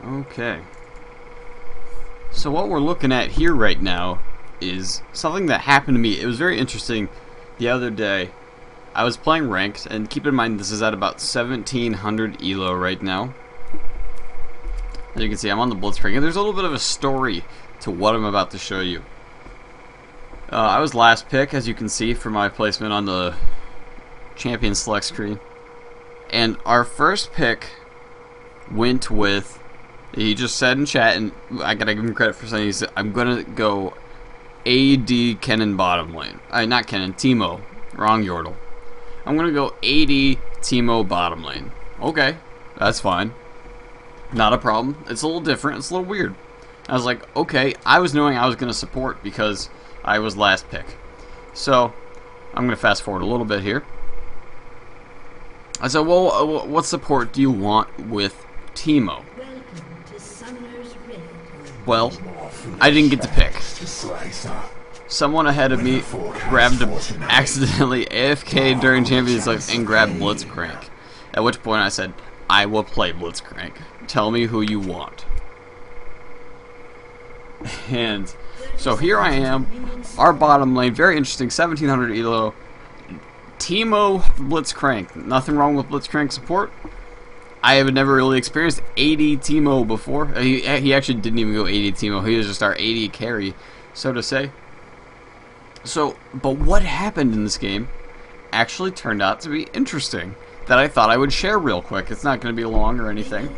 Okay. So what we're looking at here right now is something that happened to me. It was very interesting the other day. I was playing ranked, and keep in mind this is at about 1700 elo right now. As you can see, I'm on the Blitzcrank, and there's a little bit of a story to what I'm about to show you. I was last pick, as you can see, for my placement on the champion select screen. And our first pick went with, he just said in chat, and I gotta give him credit for saying, he said, I'm gonna go AD Kennen bottom lane. Not Kennen, Teemo. Wrong Yordle. I'm gonna go AD Teemo bottom lane. Okay, that's fine. Not a problem. It's a little different. It's a little weird. I was like, okay, I was knowing I was gonna support because I was last pick. So, I'm gonna fast forward a little bit here. I said, well, what support do you want with Teemo? Well, I didn't get to pick. Someone ahead of me grabbed accidentally AFK during Champions League and grabbed Blitzcrank. At which point I said, I will play Blitzcrank. Tell me who you want. And so here I am, our bottom lane, very interesting, 1700 elo. Teemo Blitzcrank. Nothing wrong with Blitzcrank support. I have never really experienced AD Teemo before. He actually didn't even go AD Teemo. He was just our AD carry, so to say. So, but what happened in this game actually turned out to be interesting, that I thought I would share real quick. It's not going to be long or anything.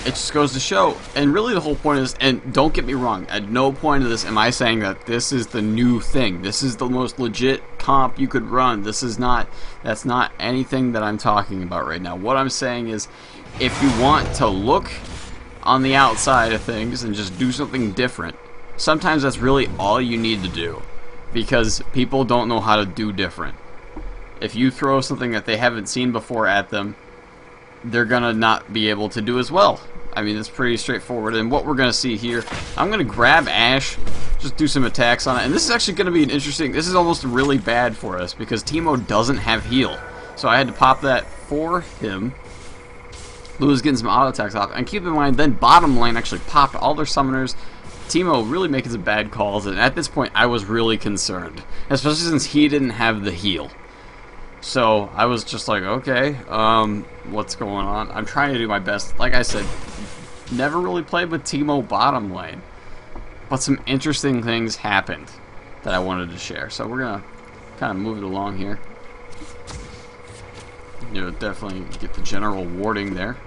It just goes to show, and really the whole point is, and don't get me wrong, at no point of this am I saying that this is the new thing. This is the most legit comp you could run. That's not anything that I'm talking about right now. What I'm saying is, if you want to look on the outside of things and just do something different, sometimes that's really all you need to do, because people don't know how to do different. If you throw something that they haven't seen before at them, they're gonna not be able to do as well. I mean, it's pretty straightforward. And what we're gonna see here, I'm gonna grab Ashe, just do some attacks on it, and this is actually gonna be an interesting, this is almost really bad for us because Teemo doesn't have heal, so I had to pop that for him. Lou's getting some auto attacks off, and keep in mind, then bottom lane actually popped all their summoners. Teemo really making some bad calls, and at this point I was really concerned, especially since he didn't have the heal. So I was just like, okay, what's going on? I'm trying to do my best. Like I said, never really played with Teemo bottom lane, but some interesting things happened that I wanted to share. So we're gonna kind of move it along here. You know, definitely get the general warding there.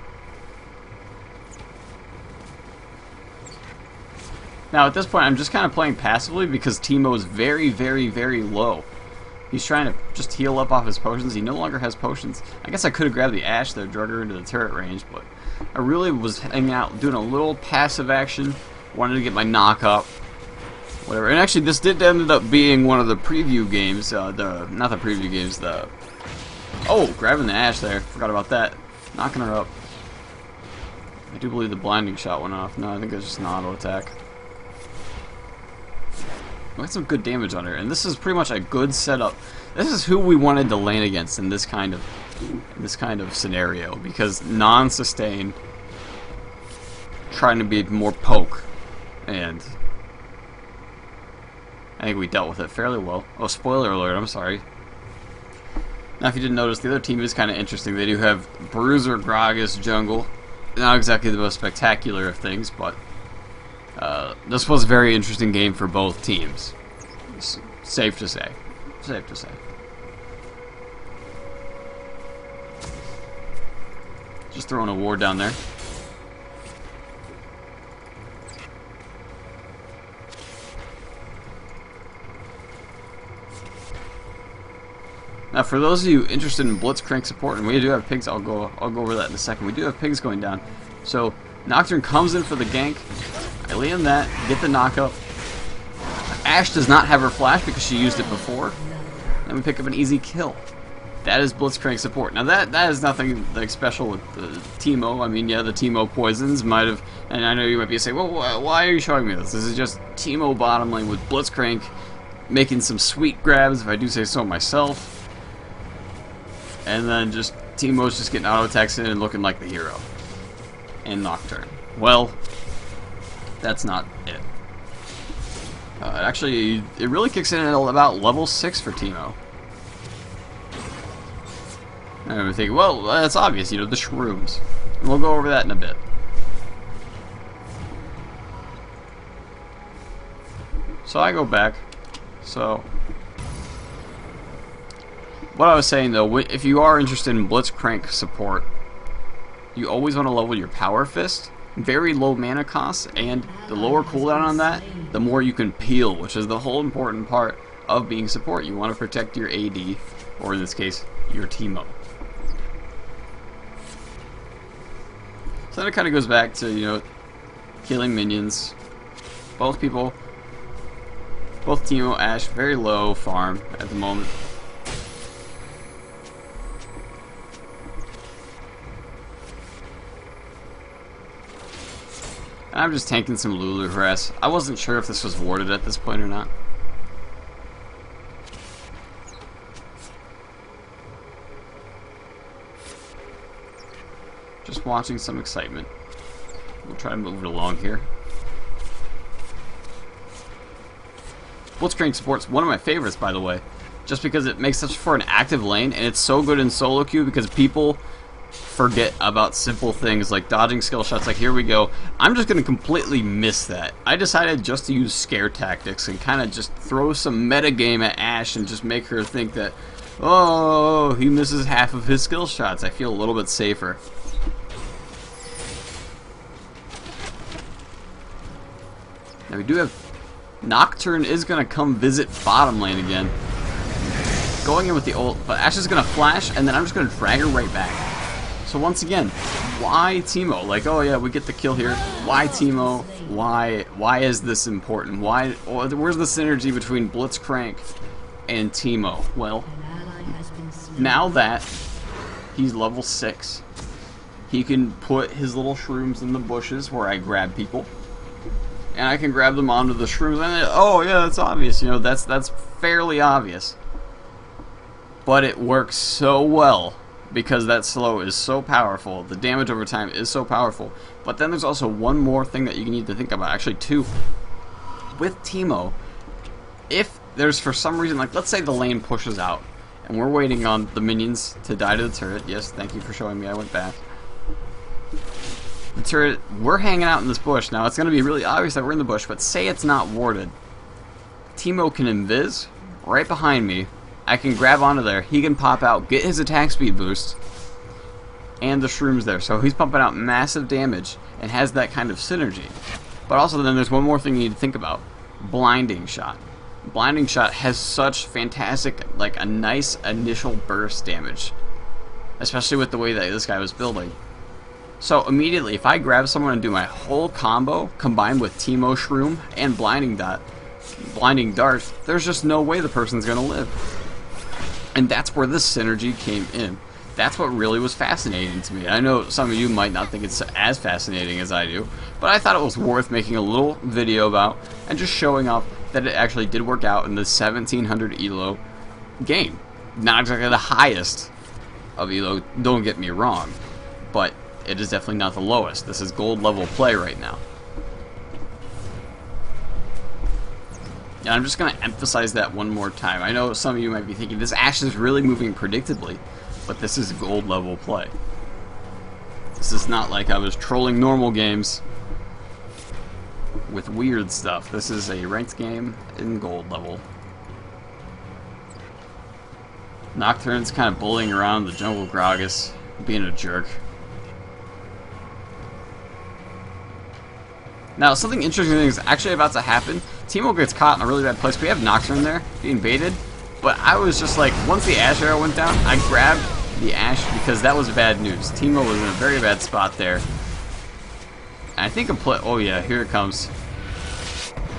Now at this point, I'm just kind of playing passively because Teemo is very, very, very low. He's trying to just heal up off his potions. He no longer has potions. I guess I could have grabbed the Ashe there, drug her into the turret range, but I really was hanging out, doing a little passive action. Wanted to get my knock up, whatever. And actually, this did end up being one of the preview games. Not the preview games. Grabbing the Ashe there. Forgot about that. Knocking her up. I do believe the blinding shot went off. No, I think it was just an auto attack. We got some good damage on her, and this is pretty much a good setup. This is who we wanted to lane against in this kind of scenario, because non-sustain, trying to be more poke, and I think we dealt with it fairly well. Oh, spoiler alert! I'm sorry. Now, if you didn't notice, the other team is kind of interesting. They do have Bruiser, Gragas, jungle. Not exactly the most spectacular of things, but this was a very interesting game for both teams. It's safe to say. Safe to say. Just throwing a ward down there. Now, for those of you interested in Blitzcrank support, and we do have pigs, I'll go over that in a second. We do have pigs going down. So Nocturne comes in for the gank. I lay in that, get the knockup. Ashe does not have her flash because she used it before. And we pick up an easy kill. That is Blitzcrank support. Now that is nothing like special with the Teemo. I mean, yeah, the Teemo poisons might have, and I know you might be saying, well, why are you showing me this? This is just Teemo bottom lane with Blitzcrank making some sweet grabs, if I do say so myself. And then just Teemo's just getting auto attacks in and looking like the hero. And Nocturne. Well, that's not it. Actually, it really kicks in at about level 6 for Teemo. And I'm thinking, well, that's obvious, you know, the shrooms. And we'll go over that in a bit. So I go back. So, what I was saying though, if you are interested in Blitzcrank support, you always want to level your Power Fist. Very low mana cost, and the lower cooldown on that, the more you can peel, which is the whole important part of being support. You want to protect your AD, or in this case, your Teemo. So then it kind of goes back to, you know, killing minions. Both people, both Teemo, Ashe, very low farm at the moment. And I'm just tanking some Lulu harass. I wasn't sure if this was warded at this point or not. Just watching some excitement. We'll try to move it along here. Blitzcrank support's one of my favorites, by the way. Just because it makes such for an active lane, and it's so good in solo queue because people forget about simple things like dodging skill shots. Like, here we go. I'm just going to completely miss that. I decided just to use scare tactics and kind of just throw some metagame at Ashe and just make her think that, oh, he misses half of his skill shots. I feel a little bit safer. Now we do have Nocturne is going to come visit bottom lane again. Going in with the ult, but Ashe is going to flash, and then I'm just going to drag her right back. So once again, why Teemo? Like, oh yeah, we get the kill here. Why Teemo? Why is this important? Why? Where's the synergy between Blitzcrank and Teemo? Well, now that he's level 6, he can put his little shrooms in the bushes where I grab people, and I can grab them onto the shrooms. And oh yeah, that's obvious. You know, that's fairly obvious. But it works so well. Because that slow is so powerful, the damage over time is so powerful. But then there's also one more thing that you need to think about, actually two. With Teemo, if there's for some reason, like let's say the lane pushes out, and we're waiting on the minions to die to the turret. Yes, thank you for showing me, I went back. The turret, we're hanging out in this bush. Now it's going to be really obvious that we're in the bush, but say it's not warded. Teemo can invis right behind me. I can grab onto there, he can pop out, get his attack speed boost, and the shrooms there. So he's pumping out massive damage and has that kind of synergy. But also then there's one more thing you need to think about. Blinding Shot. Blinding Shot has such fantastic, like a nice initial burst damage. Especially with the way that this guy was building. So immediately, if I grab someone and do my whole combo, combined with Teemo Shroom and Blinding Dart, there's just no way the person's going to live. And that's where this synergy came in. That's what really was fascinating to me. I know some of you might not think it's as fascinating as I do, but I thought it was worth making a little video about and just showing off that it actually did work out in the 1700 ELO game. Not exactly the highest of ELO, don't get me wrong, but it is definitely not the lowest. This is gold level play right now. And I'm just going to emphasize that one more time. I know some of you might be thinking, this Ashe is really moving predictably, but this is gold level play. This is not like I was trolling normal games with weird stuff. This is a ranked game in gold level. Nocturne's kind of bullying around the jungle Gragas, being a jerk. Now, something interesting is actually about to happen. Teemo gets caught in a really bad place. We have Nocturne there, being baited. But I was just like, once the Ashe arrow went down, I grabbed the Ashe because that was bad news. Teemo was in a very bad spot there. And I think oh yeah, here it comes.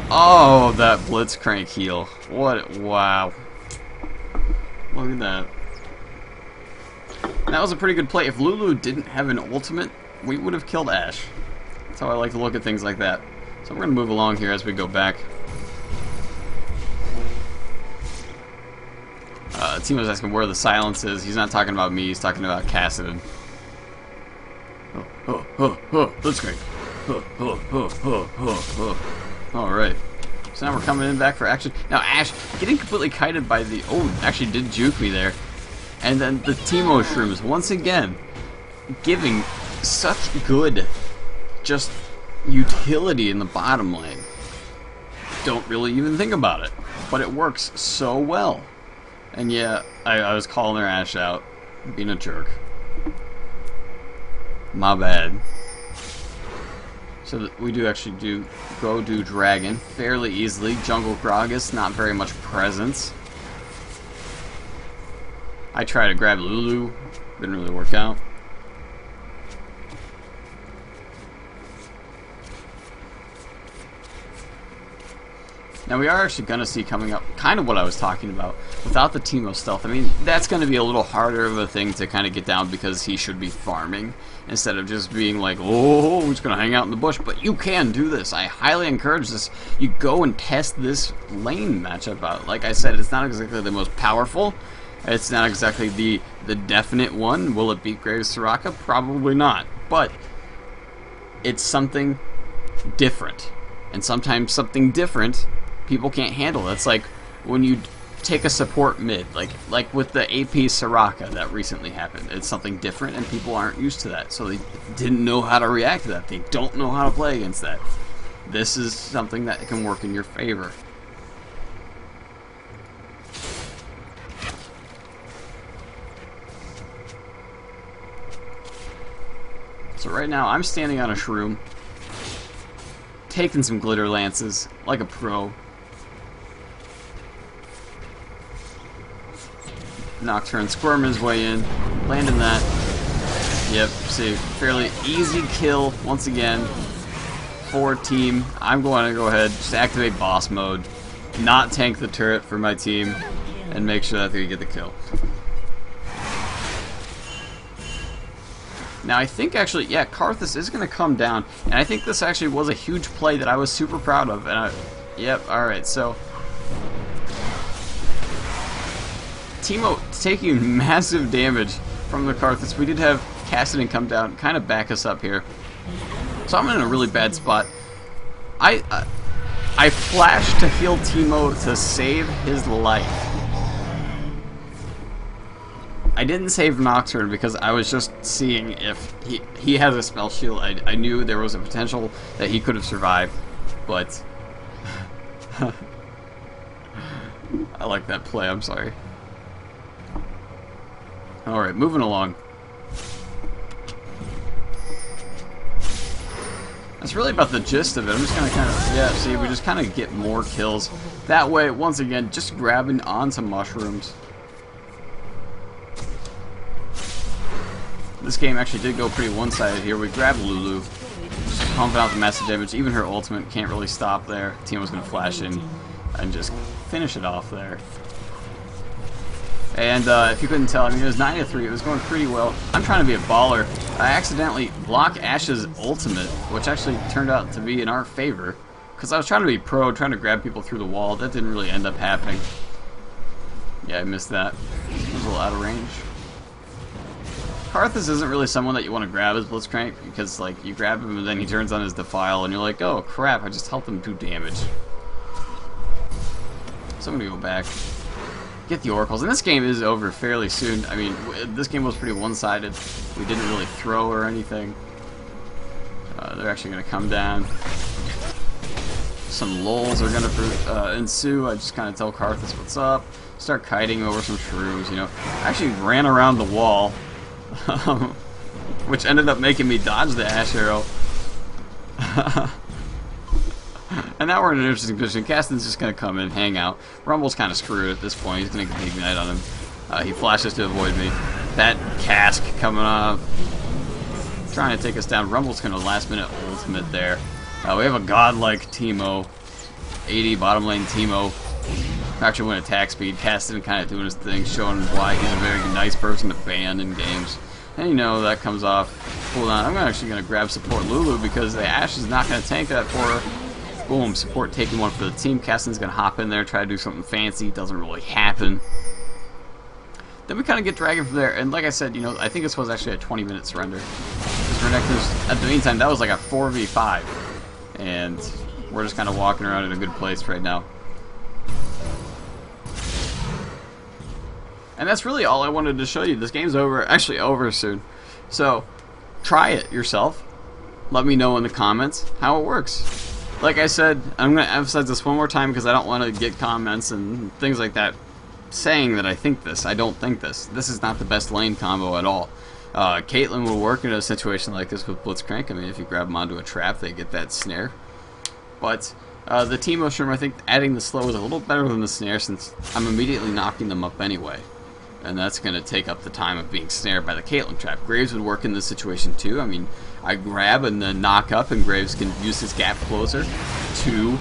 Oh, that Blitzcrank heal. Wow. Look at that. That was a pretty good play. If Lulu didn't have an ultimate, we would have killed Ashe. That's how I like to look at things like that. So we're going to move along here as we go back. Teemo's asking where the silence is. He's not talking about me. He's talking about Cassidy. Blitzcrank. Alright. So now we're coming in back for action. Now Ash getting completely kited by the... Oh, actually did juke me there. And then the Teemo shrooms, once again, giving such good just utility in the bottom lane. Don't really even think about it. But it works so well. And yeah, I was calling their Ash out. Being a jerk. My bad. So that we do actually go do Dragon fairly easily. Jungle Gragas, not very much presence. I try to grab Lulu, didn't really work out. Now we are actually going to see coming up kind of what I was talking about without the Teemo stealth. I mean, that's going to be a little harder of a thing to kind of get down because he should be farming instead of just being like, oh, he's going to hang out in the bush. But you can do this. I highly encourage this. You go and test this lane matchup out. Like I said, it's not exactly the most powerful. It's not exactly the definite one. Will it beat Graves Soraka? Probably not. But it's something different. And sometimes something different people can't handle. It's like when you take a support mid, like with the AP Soraka that recently happened. It's something different and people aren't used to that. So they didn't know how to react to that. They don't know how to play against that. This is something that can work in your favor. So right now I'm standing on a shroom, taking some glitter lances like a pro. Nocturne squirming his way in, landing that. Yep, see, fairly easy kill once again for team. I'm going to go ahead, just activate boss mode, not tank the turret for my team, and make sure that they get the kill. Now I think actually, yeah, Karthus is going to come down, and I think this actually was a huge play that I was super proud of. And yep, alright, so Teemo taking massive damage from the Karthus. We did have Cassidy come down, kind of back us up here. So I'm in a really bad spot. I flashed to heal Teemo to save his life. I didn't save Nocturne because I was just seeing if he has a spell shield. I knew there was a potential that he could have survived, but I like that play, I'm sorry. Alright, moving along. That's really about the gist of it. I'm just gonna kind of, yeah, see, we just kind of get more kills. That way, once again, just grabbing onto mushrooms. This game actually did go pretty one-sided here. We grabbed Lulu, just pumping out the massive damage. Even her ultimate can't really stop there. Teemo's gonna flash in and just finish it off there. And if you couldn't tell, I mean, it was 9-3. It was going pretty well. I'm trying to be a baller. I accidentally blocked Ash's ultimate, which actually turned out to be in our favor. Because I was trying to be pro, trying to grab people through the wall. That didn't really end up happening. Yeah, I missed that. It was a little out of range. Karthus isn't really someone that you want to grab as Blitzcrank, because like you grab him and then he turns on his Defile and you're like, oh crap, I just helped him do damage. So I'm gonna go back, get the oracles, and this game is over fairly soon. I mean, this game was pretty one-sided. We didn't really throw or anything. They're actually gonna come down. Some lulls are gonna ensue. I just kind of tell Karthus what's up. Start kiting over some shrooms, you know. I actually ran around the wall. Which ended up making me dodge the Ash Arrow. And now we're in an interesting position. Caston's just going to come in, hang out. Rumble's kind of screwed at this point. He's going to get the Ignite on him. He flashes to avoid me. That cask coming up, trying to take us down. Rumble's going to last minute ultimate there. We have a godlike Teemo. 80 bottom lane Teemo. Actually went attack speed. Caston kind of doing his thing, showing why he's a very nice person to ban in games. And you know, that comes off. Hold on, I'm actually going to grab support Lulu because the Ashe is not going to tank that for her. Boom, support taking one for the team. Caston's going to hop in there, try to do something fancy. Doesn't really happen. Then we kind of get dragging from there, and like I said, you know, I think this was actually a 20-minute surrender. Because Renekton's, at the meantime, that was like a 4v5. And we're just kind of walking around in a good place right now. And that's really all I wanted to show you. This game's over, actually over soon. So, try it yourself. Let me know in the comments how it works. Like I said, I'm going to emphasize this one more time because I don't want to get comments and things like that saying that I think this. I don't think this. This is not the best lane combo at all. Caitlyn will work in a situation like this with Blitzcrank. I mean, if you grab them onto a trap, they get that snare. But the Teemo Shroom, I think adding the slow is a little better than the snare since I'm immediately knocking them up anyway. And that's going to take up the time of being snared by the Caitlyn trap. Graves would work in this situation too. I mean, I grab and then knock up, and Graves can use his gap closer to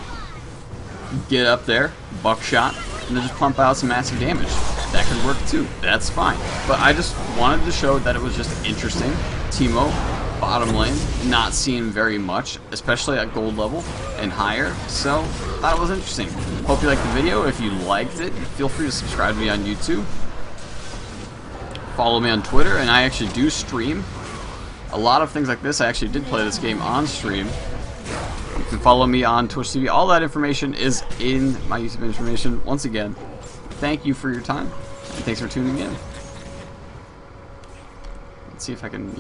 get up there, buckshot, and then just pump out some massive damage. That could work too. That's fine. But I just wanted to show that it was just interesting. Teemo, bottom lane, not seeing very much, especially at gold level and higher. So, thought it was interesting. Hope you liked the video. If you liked it, feel free to subscribe to me on YouTube. Follow me on Twitter, and I actually do stream a lot of things like this. I actually did play this game on stream. You can follow me on Twitch TV. All that information is in my YouTube information. Once again, thank you for your time, and thanks for tuning in. Let's see if I can,